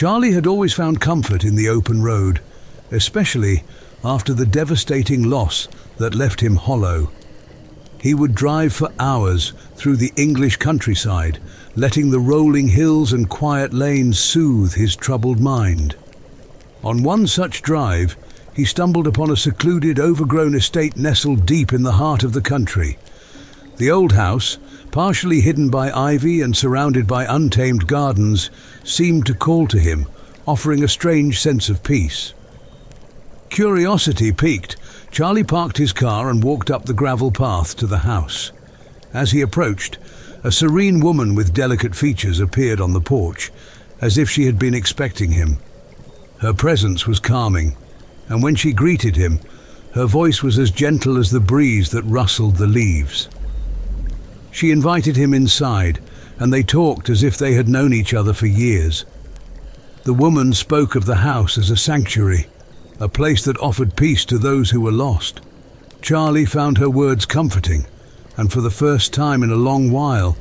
Charlie had always found comfort in the open road, especially after the devastating loss that left him hollow. He would drive for hours through the English countryside, letting the rolling hills and quiet lanes soothe his troubled mind. On one such drive, he stumbled upon a secluded, overgrown estate nestled deep in the heart of the country. The old house, partially hidden by ivy and surrounded by untamed gardens, seemed to call to him, offering a strange sense of peace. Curiosity piqued, Charlie parked his car and walked up the gravel path to the house. As he approached, a serene woman with delicate features appeared on the porch, as if she had been expecting him. Her presence was calming, and when she greeted him, her voice was as gentle as the breeze that rustled the leaves. She invited him inside, and they talked as if they had known each other for years. The woman spoke of the house as a sanctuary, a place that offered peace to those who were lost. Charlie found her words comforting, and for the first time in a long while,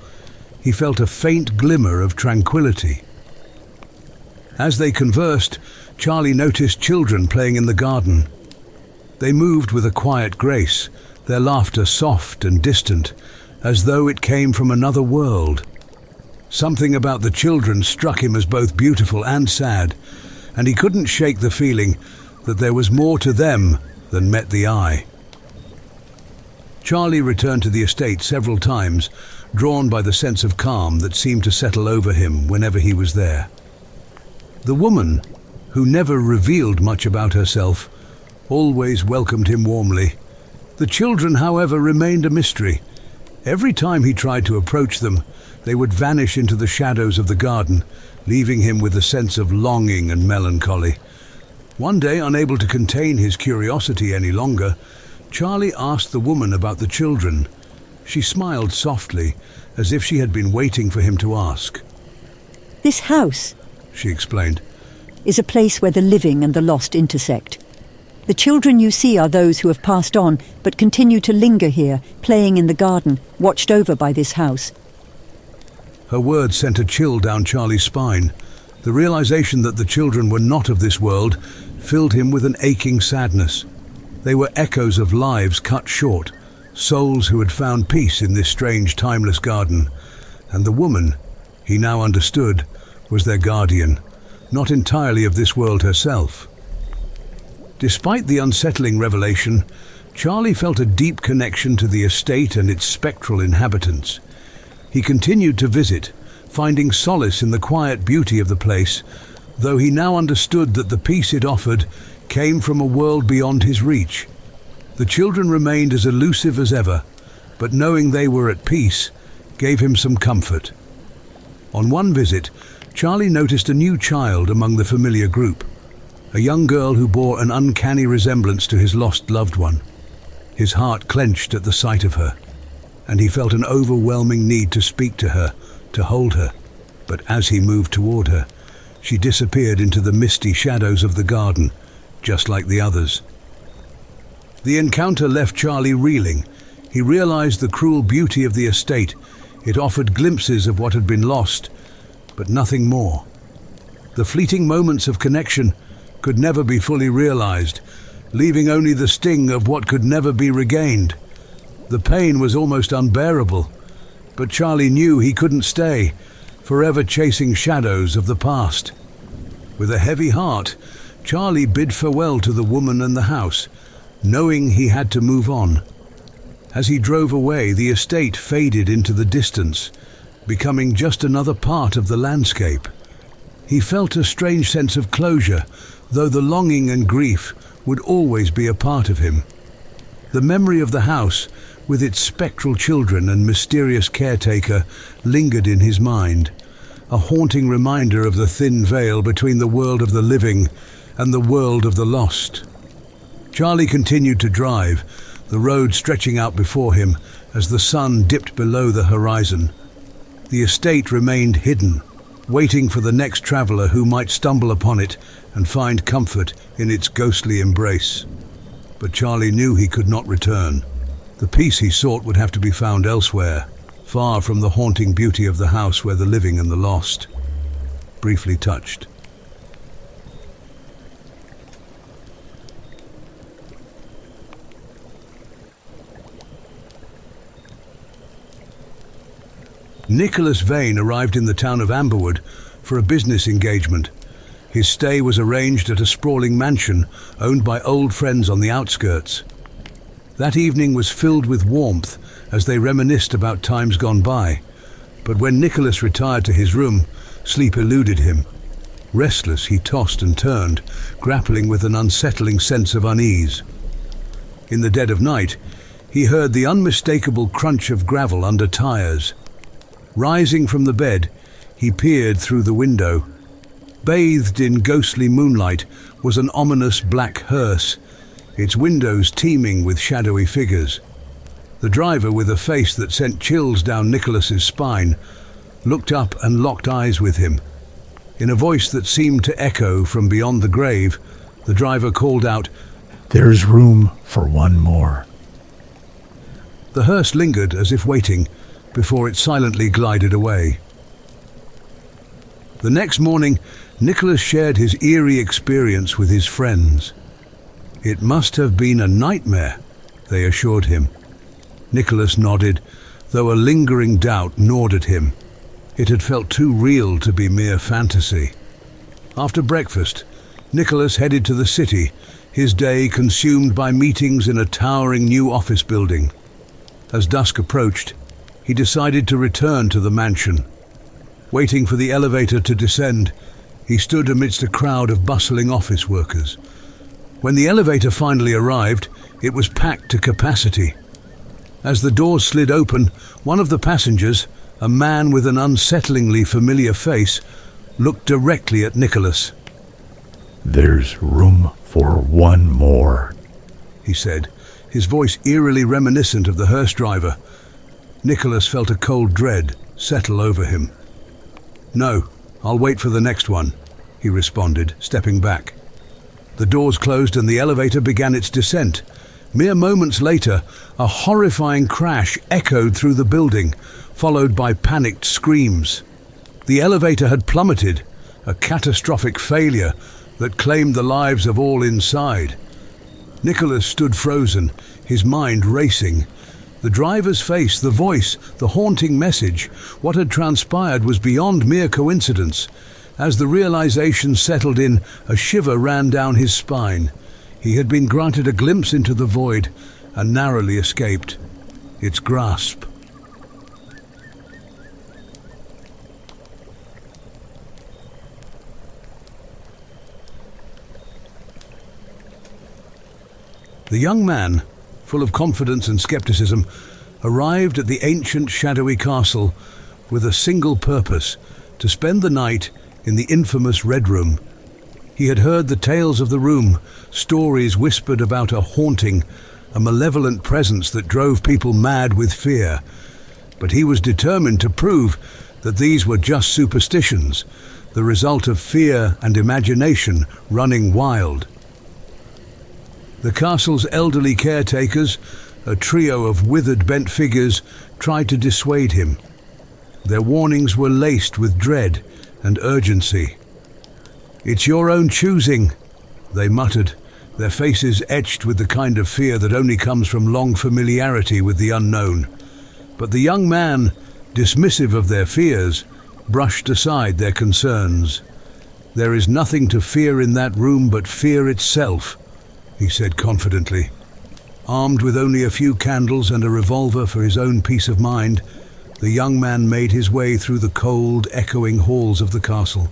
he felt a faint glimmer of tranquility. As they conversed, Charlie noticed children playing in the garden. They moved with a quiet grace, their laughter soft and distant, as though it came from another world. Something about the children struck him as both beautiful and sad, and he couldn't shake the feeling that there was more to them than met the eye. Charlie returned to the estate several times, drawn by the sense of calm that seemed to settle over him whenever he was there. The woman, who never revealed much about herself, always welcomed him warmly. The children, however, remained a mystery. Every time he tried to approach them, they would vanish into the shadows of the garden, leaving him with a sense of longing and melancholy. One day, unable to contain his curiosity any longer, Charlie asked the woman about the children. She smiled softly, as if she had been waiting for him to ask. "This house," she explained, "is a place where the living and the lost intersect. The children you see are those who have passed on, but continue to linger here, playing in the garden, watched over by this house." Her words sent a chill down Charlie's spine. The realization that the children were not of this world filled him with an aching sadness. They were echoes of lives cut short, souls who had found peace in this strange, timeless garden. And the woman, he now understood, was their guardian, not entirely of this world herself. Despite the unsettling revelation, Charlie felt a deep connection to the estate and its spectral inhabitants. He continued to visit, finding solace in the quiet beauty of the place, though he now understood that the peace it offered came from a world beyond his reach. The children remained as elusive as ever, but knowing they were at peace gave him some comfort. On one visit, Charlie noticed a new child among the familiar group, a young girl who bore an uncanny resemblance to his lost loved one. His heart clenched at the sight of her, and he felt an overwhelming need to speak to her, to hold her. But as he moved toward her, she disappeared into the misty shadows of the garden, just like the others. The encounter left Charlie reeling. He realized the cruel beauty of the estate. It offered glimpses of what had been lost, but nothing more. The fleeting moments of connection could never be fully realized, leaving only the sting of what could never be regained. The pain was almost unbearable, but Charlie knew he couldn't stay, forever chasing shadows of the past. With a heavy heart, Charlie bid farewell to the woman and the house, knowing he had to move on. As he drove away, the estate faded into the distance, becoming just another part of the landscape. He felt a strange sense of closure, though the longing and grief would always be a part of him. The memory of the house, with its spectral children and mysterious caretaker, lingered in his mind, a haunting reminder of the thin veil between the world of the living and the world of the lost. Charlie continued to drive, the road stretching out before him as the sun dipped below the horizon. The estate remained hidden, waiting for the next traveler who might stumble upon it and find comfort in its ghostly embrace. But Charlie knew he could not return. The peace he sought would have to be found elsewhere, far from the haunting beauty of the house where the living and the lost briefly touched. Nicholas Vane arrived in the town of Amberwood for a business engagement. His stay was arranged at a sprawling mansion owned by old friends on the outskirts. That evening was filled with warmth as they reminisced about times gone by. But when Nicholas retired to his room, sleep eluded him. Restless, he tossed and turned, grappling with an unsettling sense of unease. In the dead of night, he heard the unmistakable crunch of gravel under tires. Rising from the bed, he peered through the window. Bathed in ghostly moonlight was an ominous black hearse, its windows teeming with shadowy figures. The driver, with a face that sent chills down Nicholas's spine, looked up and locked eyes with him. In a voice that seemed to echo from beyond the grave, the driver called out, "There's room for one more." The hearse lingered as if waiting, before it silently glided away. The next morning, Nicholas shared his eerie experience with his friends. "It must have been a nightmare," they assured him. Nicholas nodded, though a lingering doubt gnawed at him. It had felt too real to be mere fantasy. After breakfast, Nicholas headed to the city, his day consumed by meetings in a towering new office building. As dusk approached, he decided to return to the mansion. Waiting for the elevator to descend, he stood amidst a crowd of bustling office workers. When the elevator finally arrived, it was packed to capacity. As the doors slid open, one of the passengers, a man with an unsettlingly familiar face, looked directly at Nicholas. "There's room for one more," he said, his voice eerily reminiscent of the hearse driver. Nicholas felt a cold dread settle over him. "No, I'll wait for the next one," he responded, stepping back. The doors closed and the elevator began its descent. Mere moments later, a horrifying crash echoed through the building, followed by panicked screams. The elevator had plummeted, a catastrophic failure that claimed the lives of all inside. Nicholas stood frozen, his mind racing. The driver's face, the voice, the haunting message, what had transpired was beyond mere coincidence. As the realization settled in, a shiver ran down his spine. He had been granted a glimpse into the void and narrowly escaped its grasp. The young man, full of confidence and skepticism, arrived at the ancient shadowy castle with a single purpose: to spend the night in the infamous Red Room. He had heard the tales of the room, stories whispered about a haunting, a malevolent presence that drove people mad with fear. But he was determined to prove that these were just superstitions, the result of fear and imagination running wild. The castle's elderly caretakers, a trio of withered bent figures, tried to dissuade him. Their warnings were laced with dread and urgency. "It's your own choosing," they muttered, their faces etched with the kind of fear that only comes from long familiarity with the unknown. But the young man, dismissive of their fears, brushed aside their concerns. "There is nothing to fear in that room but fear itself," he said confidently. Armed with only a few candles and a revolver for his own peace of mind, the young man made his way through the cold, echoing halls of the castle.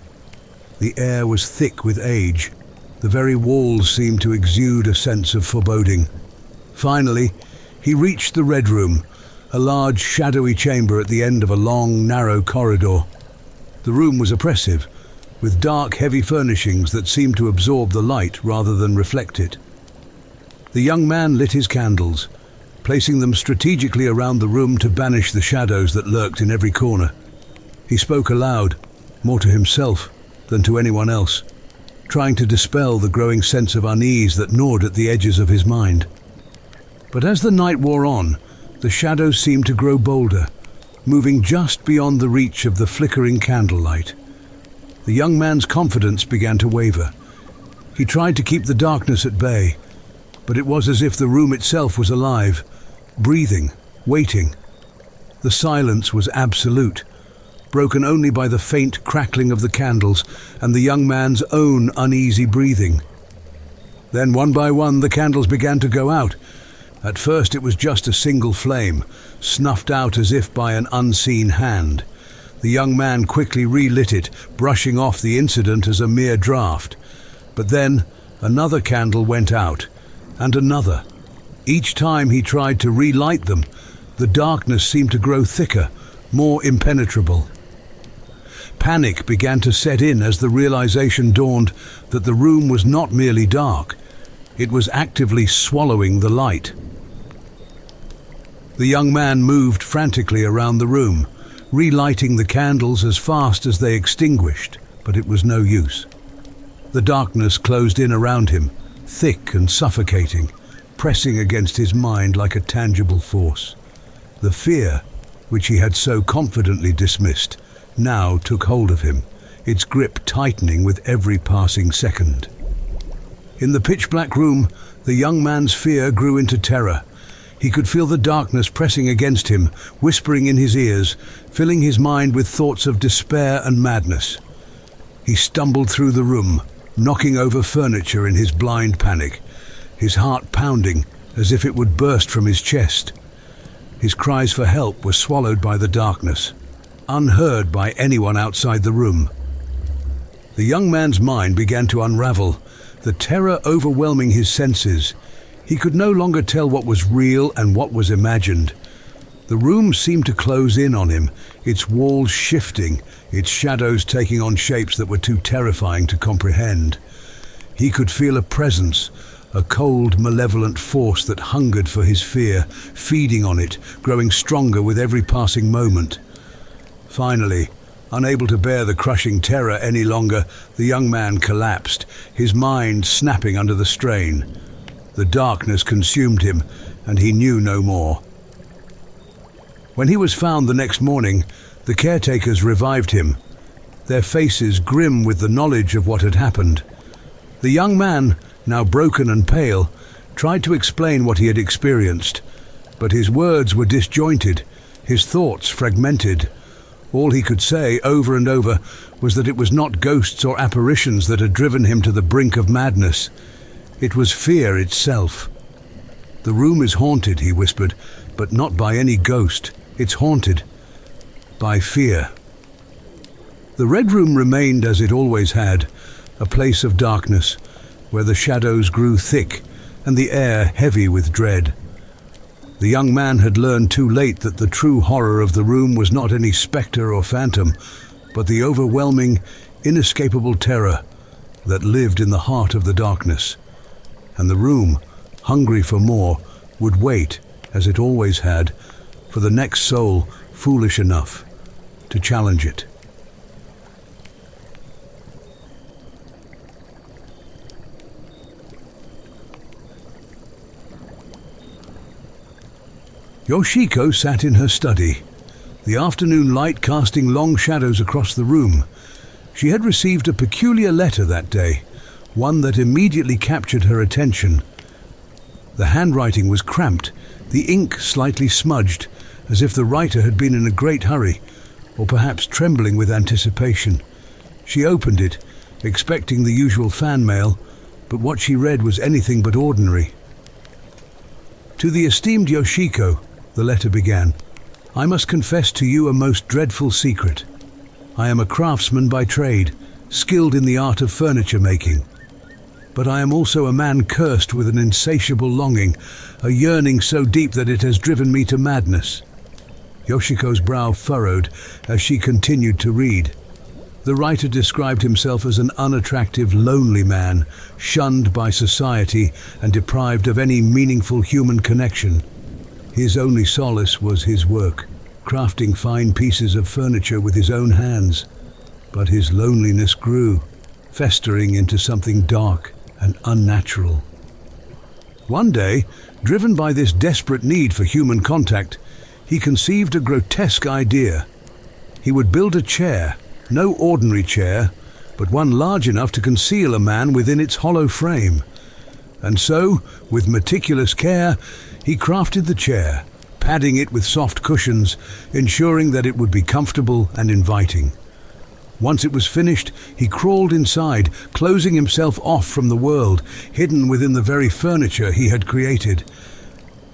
The air was thick with age. The very walls seemed to exude a sense of foreboding. Finally, he reached the Red Room, a large, shadowy chamber at the end of a long, narrow corridor. The room was oppressive, with dark, heavy furnishings that seemed to absorb the light rather than reflect it. The young man lit his candles, placing them strategically around the room to banish the shadows that lurked in every corner. He spoke aloud, more to himself than to anyone else, trying to dispel the growing sense of unease that gnawed at the edges of his mind. But as the night wore on, the shadows seemed to grow bolder, moving just beyond the reach of the flickering candlelight. The young man's confidence began to waver. He tried to keep the darkness at bay, but it was as if the room itself was alive, breathing, waiting. The silence was absolute, broken only by the faint crackling of the candles and the young man's own uneasy breathing. Then, one by one, the candles began to go out. At first it was just a single flame, snuffed out as if by an unseen hand. The young man quickly relit it, brushing off the incident as a mere draught. But then another candle went out, and another. Each time he tried to relight them, the darkness seemed to grow thicker, more impenetrable. Panic began to set in as the realization dawned that the room was not merely dark, it was actively swallowing the light. The young man moved frantically around the room, relighting the candles as fast as they extinguished, but it was no use. The darkness closed in around him, thick and suffocating, pressing against his mind like a tangible force. The fear, which he had so confidently dismissed, now took hold of him, its grip tightening with every passing second. In the pitch-black room, the young man's fear grew into terror. He could feel the darkness pressing against him, whispering in his ears, filling his mind with thoughts of despair and madness. He stumbled through the room, knocking over furniture in his blind panic, his heart pounding as if it would burst from his chest. His cries for help were swallowed by the darkness, unheard by anyone outside the room. The young man's mind began to unravel, the terror overwhelming his senses. He could no longer tell what was real and what was imagined. The room seemed to close in on him, its walls shifting, its shadows taking on shapes that were too terrifying to comprehend. He could feel a presence, a cold, malevolent force that hungered for his fear, feeding on it, growing stronger with every passing moment. Finally, unable to bear the crushing terror any longer, the young man collapsed, his mind snapping under the strain. The darkness consumed him, and he knew no more. When he was found the next morning, the caretakers revived him, their faces grim with the knowledge of what had happened. The young man, now broken and pale, tried to explain what he had experienced, but his words were disjointed, his thoughts fragmented. All he could say over and over was that it was not ghosts or apparitions that had driven him to the brink of madness. It was fear itself. "The room is haunted," he whispered, "but not by any ghost. It's haunted by fear." The Red Room remained as it always had, a place of darkness, where the shadows grew thick and the air heavy with dread. The young man had learned too late that the true horror of the room was not any spectre or phantom, but the overwhelming, inescapable terror that lived in the heart of the darkness. And the room, hungry for more, would wait, as it always had, for the next soul foolish enough to challenge it. Yoshiko sat in her study, the afternoon light casting long shadows across the room. She had received a peculiar letter that day, one that immediately captured her attention. The handwriting was cramped, the ink slightly smudged, as if the writer had been in a great hurry, or perhaps trembling with anticipation. She opened it, expecting the usual fan mail, but what she read was anything but ordinary. "To the esteemed Yoshiko," the letter began, "I must confess to you a most dreadful secret. I am a craftsman by trade, skilled in the art of furniture making. But I am also a man cursed with an insatiable longing, a yearning so deep that it has driven me to madness." Yoshiko's brow furrowed as she continued to read. The writer described himself as an unattractive, lonely man, shunned by society and deprived of any meaningful human connection. His only solace was his work, crafting fine pieces of furniture with his own hands. But his loneliness grew, festering into something dark and unnatural. One day, driven by this desperate need for human contact, he conceived a grotesque idea. He would build a chair, no ordinary chair, but one large enough to conceal a man within its hollow frame. And so, with meticulous care, he crafted the chair, padding it with soft cushions, ensuring that it would be comfortable and inviting. Once it was finished, he crawled inside, closing himself off from the world, hidden within the very furniture he had created.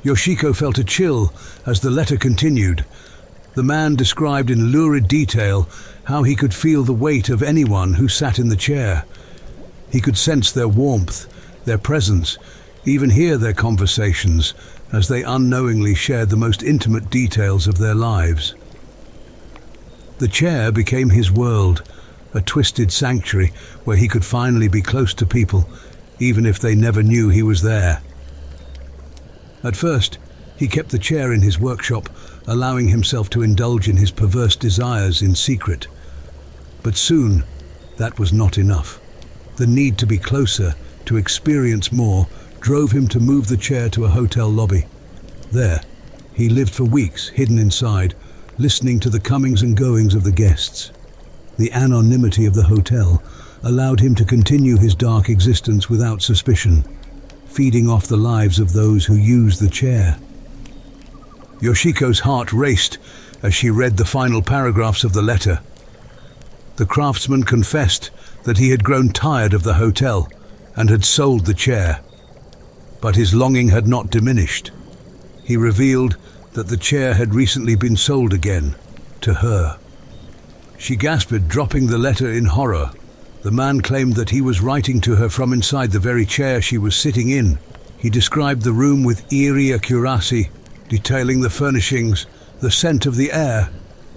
Yoshiko felt a chill as the letter continued. The man described in lurid detail how he could feel the weight of anyone who sat in the chair. He could sense their warmth, their presence, even hear their conversations as they unknowingly shared the most intimate details of their lives. The chair became his world, a twisted sanctuary where he could finally be close to people, even if they never knew he was there. At first, he kept the chair in his workshop, allowing himself to indulge in his perverse desires in secret. But soon, that was not enough. The need to be closer, to experience more, drove him to move the chair to a hotel lobby. There, he lived for weeks, hidden inside, listening to the comings and goings of the guests. The anonymity of the hotel allowed him to continue his dark existence without suspicion, feeding off the lives of those who used the chair. Yoshiko's heart raced as she read the final paragraphs of the letter. The craftsman confessed that he had grown tired of the hotel and had sold the chair. But his longing had not diminished. He revealed that the chair had recently been sold again, to her. She gasped, dropping the letter in horror. The man claimed that he was writing to her from inside the very chair she was sitting in. He described the room with eerie accuracy, detailing the furnishings, the scent of the air,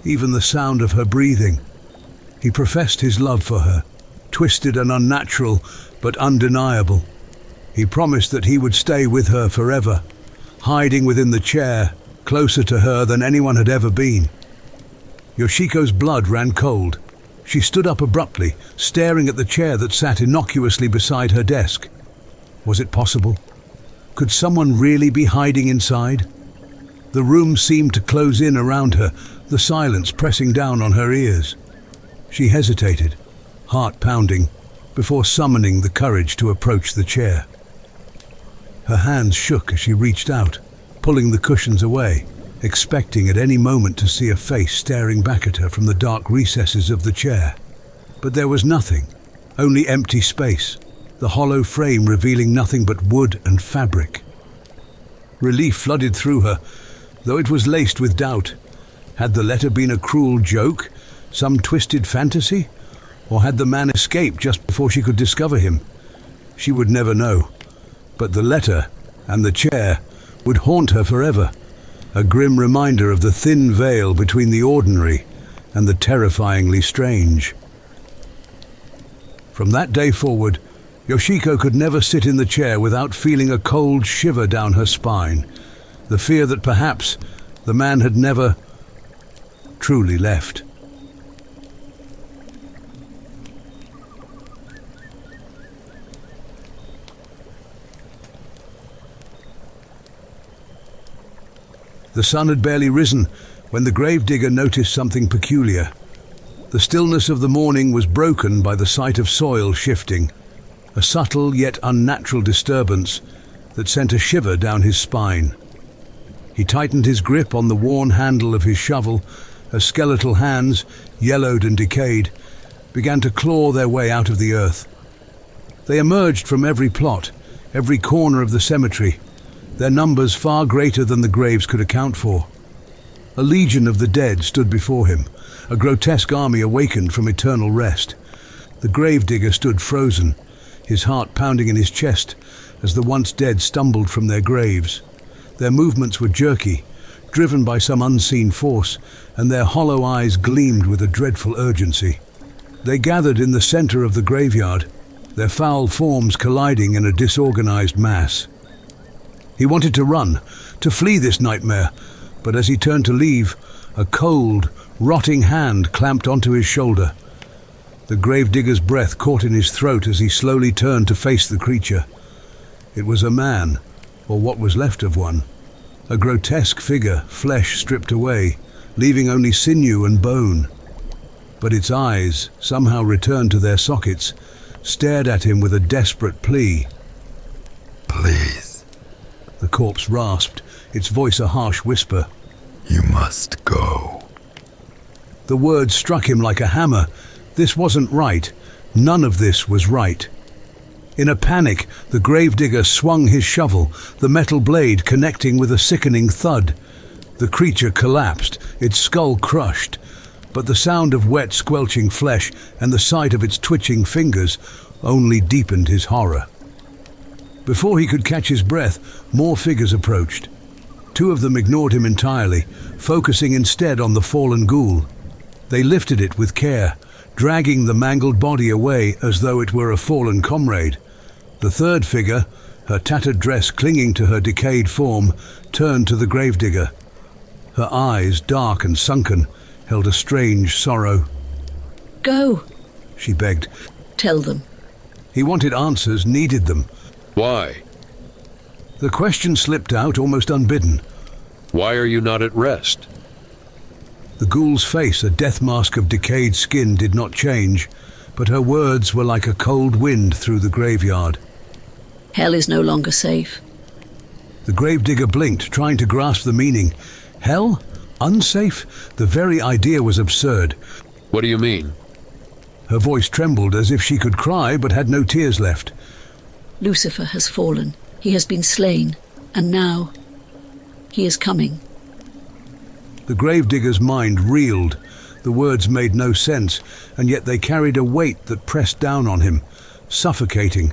even the sound of her breathing. He professed his love for her, twisted and unnatural, but undeniable. He promised that he would stay with her forever, hiding within the chair, closer to her than anyone had ever been. Yoshiko's blood ran cold. She stood up abruptly, staring at the chair that sat innocuously beside her desk. Was it possible? Could someone really be hiding inside? The room seemed to close in around her, the silence pressing down on her ears. She hesitated, heart pounding, before summoning the courage to approach the chair. Her hands shook as she reached out, pulling the cushions away, expecting at any moment to see a face staring back at her from the dark recesses of the chair. But there was nothing, only empty space, the hollow frame revealing nothing but wood and fabric. Relief flooded through her, though it was laced with doubt. Had the letter been a cruel joke, some twisted fantasy? Or had the man escaped just before she could discover him? She would never know. But the letter and the chair would haunt her forever, a grim reminder of the thin veil between the ordinary and the terrifyingly strange. From that day forward, Yoshiko could never sit in the chair without feeling a cold shiver down her spine, the fear that perhaps the man had never truly left. The sun had barely risen when the Gravedigger noticed something peculiar. The stillness of the morning was broken by the sight of soil shifting, a subtle yet unnatural disturbance that sent a shiver down his spine. He tightened his grip on the worn handle of his shovel as skeletal hands, yellowed and decayed, began to claw their way out of the earth. They emerged from every plot, every corner of the cemetery, their numbers far greater than the graves could account for. A legion of the dead stood before him, a grotesque army awakened from eternal rest. The Gravedigger stood frozen, his heart pounding in his chest as the once dead stumbled from their graves. Their movements were jerky, driven by some unseen force, and their hollow eyes gleamed with a dreadful urgency. They gathered in the center of the graveyard, their foul forms colliding in a disorganized mass. He wanted to run, to flee this nightmare, but as he turned to leave, a cold, rotting hand clamped onto his shoulder. The Gravedigger's breath caught in his throat as he slowly turned to face the creature. It was a man, or what was left of one. A grotesque figure, flesh stripped away, leaving only sinew and bone. But its eyes, somehow returned to their sockets, stared at him with a desperate plea. Please. The corpse rasped, its voice a harsh whisper. You must go. The words struck him like a hammer. This wasn't right. None of this was right. In a panic, the gravedigger swung his shovel, the metal blade connecting with a sickening thud. The creature collapsed, its skull crushed, but the sound of wet, squelching flesh and the sight of its twitching fingers only deepened his horror. Before he could catch his breath, more figures approached. Two of them ignored him entirely, focusing instead on the fallen ghoul. They lifted it with care, dragging the mangled body away as though it were a fallen comrade. The third figure, her tattered dress clinging to her decayed form, turned to the gravedigger. Her eyes, dark and sunken, held a strange sorrow. Go, she begged. tell them. He wanted answers, needed them. Why? The question slipped out almost unbidden. Why are you not at rest? The ghoul's face, a death mask of decayed skin, did not change, but her words were like a cold wind through the graveyard. Hell is no longer safe. The gravedigger blinked, trying to grasp the meaning. Hell? Unsafe? The very idea was absurd. What do you mean? Her voice trembled as if she could cry but had no tears left. Lucifer has fallen. He has been slain. And now, he is coming. The gravedigger's mind reeled. The words made no sense, and yet they carried a weight that pressed down on him, suffocating.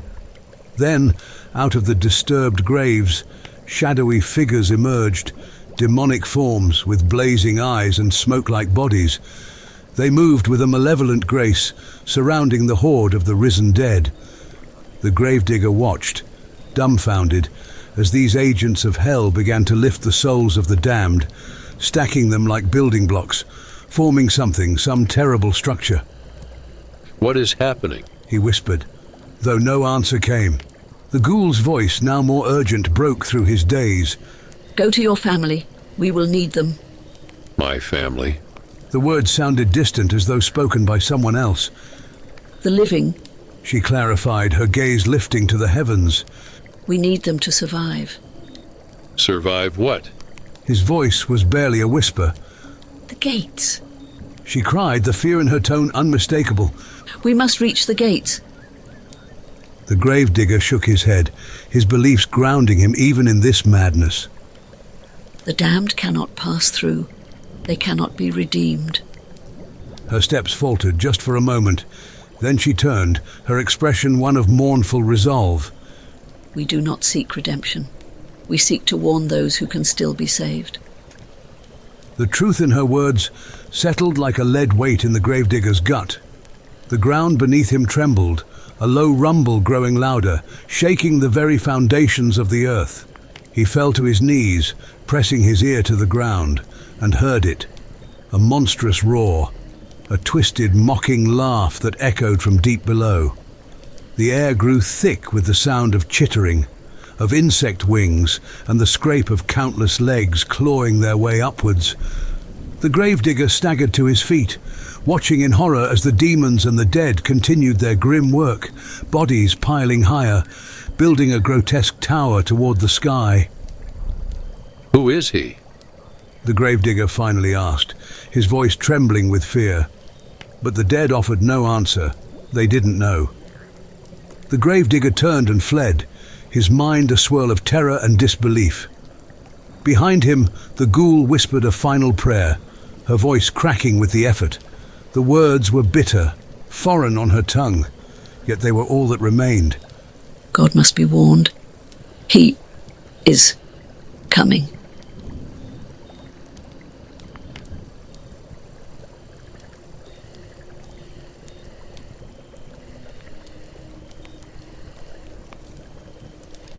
Then, out of the disturbed graves, shadowy figures emerged, demonic forms with blazing eyes and smoke-like bodies. They moved with a malevolent grace, surrounding the horde of the risen dead. The gravedigger watched, dumbfounded, as these agents of hell began to lift the souls of the damned, stacking them like building blocks, forming something, some terrible structure. What is happening? He whispered, though no answer came. The ghoul's voice, now more urgent, broke through his daze. Go to your family. We will need them. My family. The words sounded distant, as though spoken by someone else. The living. She clarified, her gaze lifting to the heavens. We need them to survive. Survive what? His voice was barely a whisper. The gates. She cried, the fear in her tone unmistakable. We must reach the gates. The gravedigger shook his head, his beliefs grounding him even in this madness. The damned cannot pass through. They cannot be redeemed. Her steps faltered just for a moment. Then she turned, her expression one of mournful resolve. We do not seek redemption. We seek to warn those who can still be saved. The truth in her words settled like a lead weight in the gravedigger's gut. The ground beneath him trembled, a low rumble growing louder, shaking the very foundations of the earth. He fell to his knees, pressing his ear to the ground, and heard it. A monstrous roar, a twisted, mocking laugh that echoed from deep below. The air grew thick with the sound of chittering, of insect wings and the scrape of countless legs clawing their way upwards. The gravedigger staggered to his feet, watching in horror as the demons and the dead continued their grim work, bodies piling higher, building a grotesque tower toward the sky. Who is he? The gravedigger finally asked, his voice trembling with fear. But the dead offered no answer. They didn't know. The gravedigger turned and fled, his mind a swirl of terror and disbelief. Behind him, the ghoul whispered a final prayer, her voice cracking with the effort. The words were bitter, foreign on her tongue, yet they were all that remained. God must be warned. He is coming.